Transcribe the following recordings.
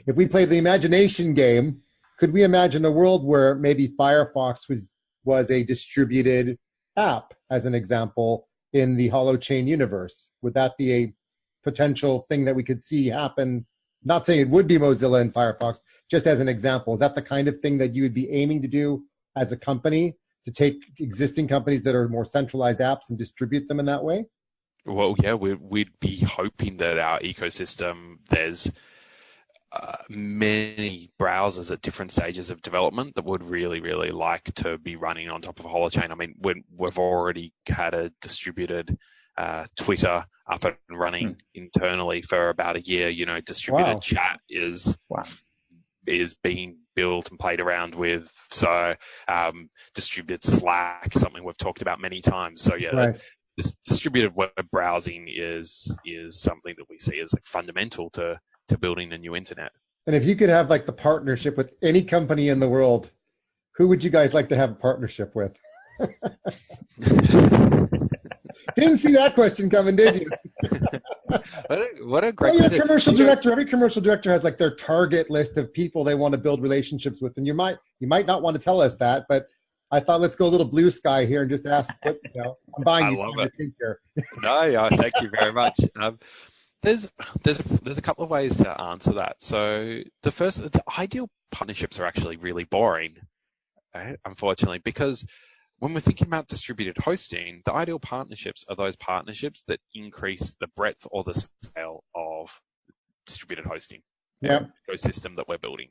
if we play the imagination game, could we imagine a world where maybe Firefox was a distributed app, as an example, in the Holochain universe? Would that be a potential thing that we could see happen? Not saying it would be Mozilla and Firefox, just as an example. Is that the kind of thing that you would be aiming to do as a company, to take existing companies that are more centralized apps and distribute them in that way? Well, yeah, we'd be hoping that our ecosystem, there's many browsers at different stages of development that would really, really like to be running on top of Holochain. I mean, we've already had a distributed Twitter up and running internally for about a year. You know, distributed chat is being built and played around with. So distributed Slack is something we've talked about many times. So yeah, this distributed web browsing is something that we see as like fundamental to building a new internet. And if you could have like the partnership with any company in the world, who would you guys like to have a partnership with? Didn't see that question coming, did you? What a great commercial director. Every commercial director has like their target list of people they want to build relationships with, and you might not want to tell us that, but I thought let's go a little blue sky here and just ask. What, I'm buying you time to think here. No, thank you very much. There's a couple of ways to answer that. So the ideal partnerships are actually really boring, right? Unfortunately, because when we're thinking about distributed hosting, the ideal partnerships are those partnerships that increase the breadth or the scale of distributed hosting ecosystem that we're building,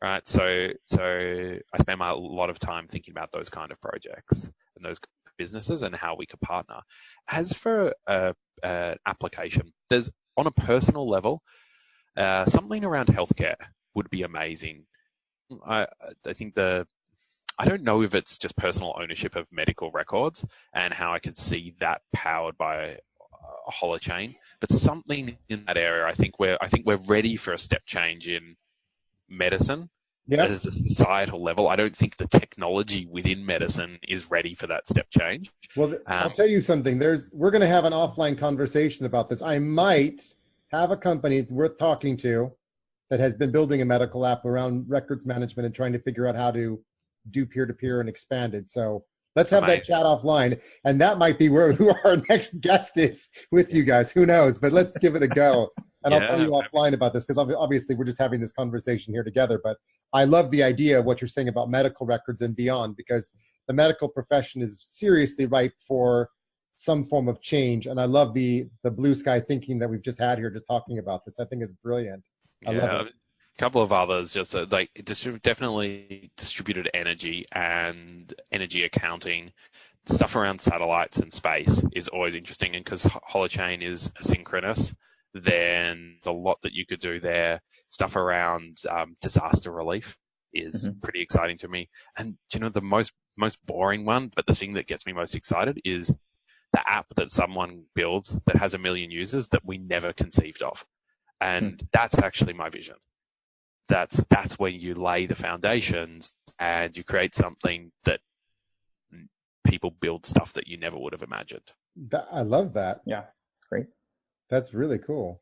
right? So I spend a lot of time thinking about those kind of projects and those businesses and how we could partner. As for an application, there's on a personal level, something around healthcare would be amazing. I think I don't know if it's just personal ownership of medical records and how I could see that powered by a holochain, but something in that area. I think we're ready for a step change in medicine as a societal level. I don't think the technology within medicine is ready for that step change. Well, I'll tell you something. We're going to have an offline conversation about this. I might have a company worth talking to that has been building a medical app around records management and trying to figure out how to do peer-to-peer and expand it. So let's have that chat offline, and that might be who our next guest is with you guys. Who knows? But let's give it a go. And I'll tell you offline about this, because obviously we're just having this conversation here together. But I love the idea of what you're saying about medical records and beyond, because the medical profession is seriously ripe for some form of change. And I love the blue sky thinking that we've just had here, just talking about this. I think it's brilliant. I love it. A couple of others, just definitely distributed energy and energy accounting. Stuff around satellites and space is always interesting, and because Holochain is asynchronous, then there's a lot that you could do there. Stuff around disaster relief is pretty exciting to me. And the most boring one, but the thing that gets me most excited is the app that someone builds that has 1 million users that we never conceived of. And that's actually my vision. That's where you lay the foundations and you create something that people build stuff that you never would have imagined. I love that. Yeah, it's great. That's really cool.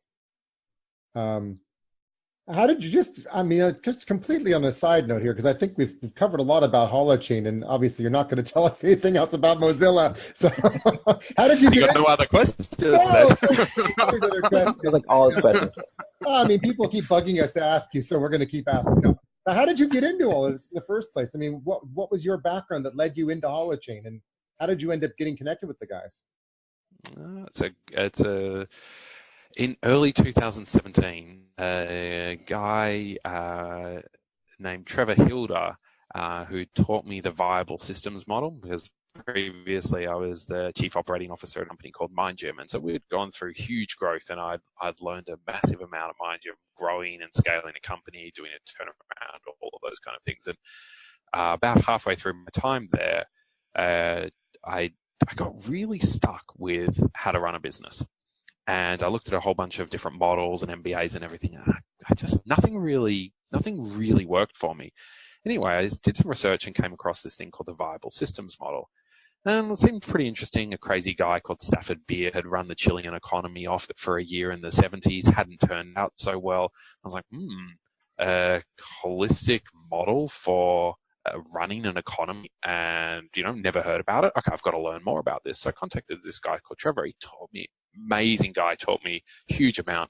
How did you just completely on a side note here, because I think we've covered a lot about Holochain, and obviously you're not going to tell us anything else about Mozilla. So how did you get no other questions? There's other questions. Like all its questions. I mean, people keep bugging us to ask you, so we're going to keep asking. No. Now, how did you get into all of this in the first place? I mean, what was your background that led you into Holochain, and how did you end up getting connected with the guys? In early 2017, a guy named Trevor Hilder, who taught me the viable systems model, because previously I was the chief operating officer at a company called MindGym, and so we'd gone through huge growth, and I'd learned a massive amount of MindGym, growing and scaling a company, doing a turnaround, all of those kind of things. And about halfway through my time there, I got really stuck with how to run a business. And I looked at a whole bunch of different models and MBAs and everything. And nothing really worked for me. Anyway, I did some research and came across this thing called the viable systems model. And it seemed pretty interesting. A crazy guy called Stafford Beer had run the Chilean economy off it for a year in the 70s, hadn't turned out so well. I was like, a holistic model for running an economy, and never heard about it. Okay, I've got to learn more about this. So I contacted this guy called Trevor. He taught me, amazing guy, taught me a huge amount.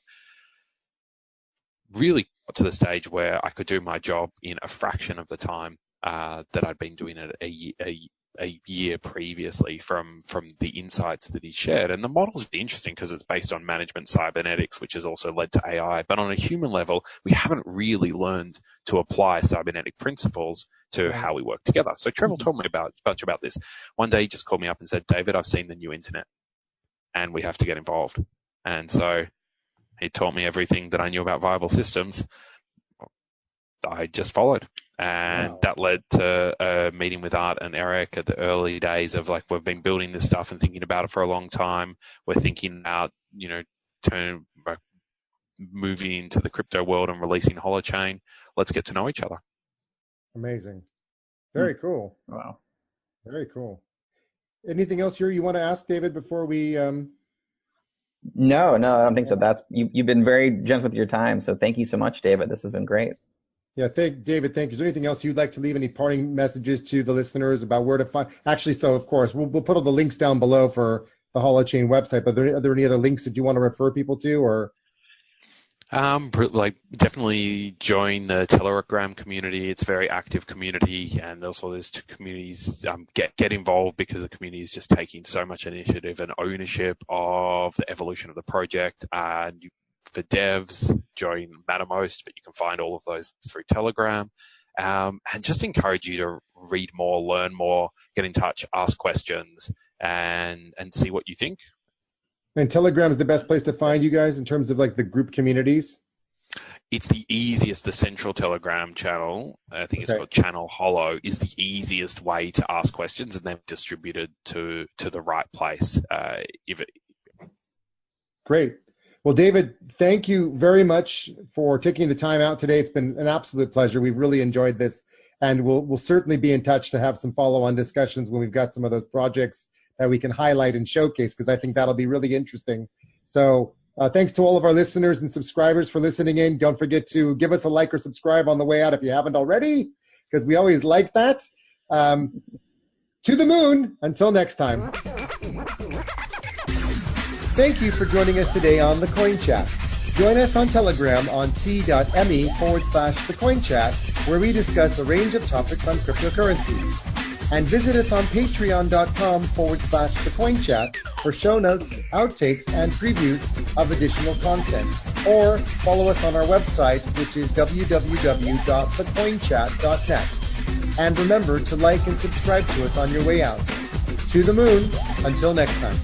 Really got to the stage where I could do my job in a fraction of the time that I'd been doing it a year previously from the insights that he shared. And the model's really interesting because it's based on management cybernetics, which has also led to AI. But on a human level, we haven't really learned to apply cybernetic principles to how we work together. So Trevor told me a bunch about this. One day he just called me up and said, David, I've seen the new internet and we have to get involved. And so he taught me everything that I knew about viable systems. I just followed. And that led to a meeting with Art and Eric at the early days of we've been building this stuff and thinking about it for a long time. We're thinking about, moving into the crypto world and releasing Holochain. Let's get to know each other. Amazing. Very cool. Wow. Very cool. Anything else you want to ask, David, before we... No, I don't think so. You've been very generous with your time. So thank you so much, David. This has been great. Yeah, David, thank you. Is there anything else you'd like to leave? Any parting messages to the listeners about where to find? Actually, so of course, we'll put all the links down below for the Holochain website. But are there any other links that you want to refer people to, or? Definitely join the Telegram community. It's a very active community, and also there's two communities. Get involved because the community is just taking so much initiative and ownership of the evolution of the project. And for devs, join Mattermost, but you can find all of those through Telegram. And just encourage you to read more, learn more, get in touch, ask questions, and see what you think. And Telegram is the best place to find you guys in terms of the group communities? It's the easiest. The central Telegram channel, I think it's called Channel Holo, is the easiest way to ask questions, and they're distributed to the right place. Great. Well, David, thank you very much for taking the time out today. It's been an absolute pleasure. We've really enjoyed this, and we'll certainly be in touch to have some follow-on discussions when we've got some of those projects that we can highlight and showcase, because I think that'll be really interesting. So thanks to all of our listeners and subscribers for listening in. Don't forget to give us a like or subscribe on the way out if you haven't already, because we always like that. To the moon. Until next time. Thank you for joining us today on The Coin Chat. Join us on Telegram on t.me/thecoinchat, where we discuss a range of topics on cryptocurrency. And visit us on patreon.com/thecoinchat for show notes, outtakes, and previews of additional content. Or follow us on our website, which is www.thecoinchat.net. And remember to like and subscribe to us on your way out. To the moon. Until next time.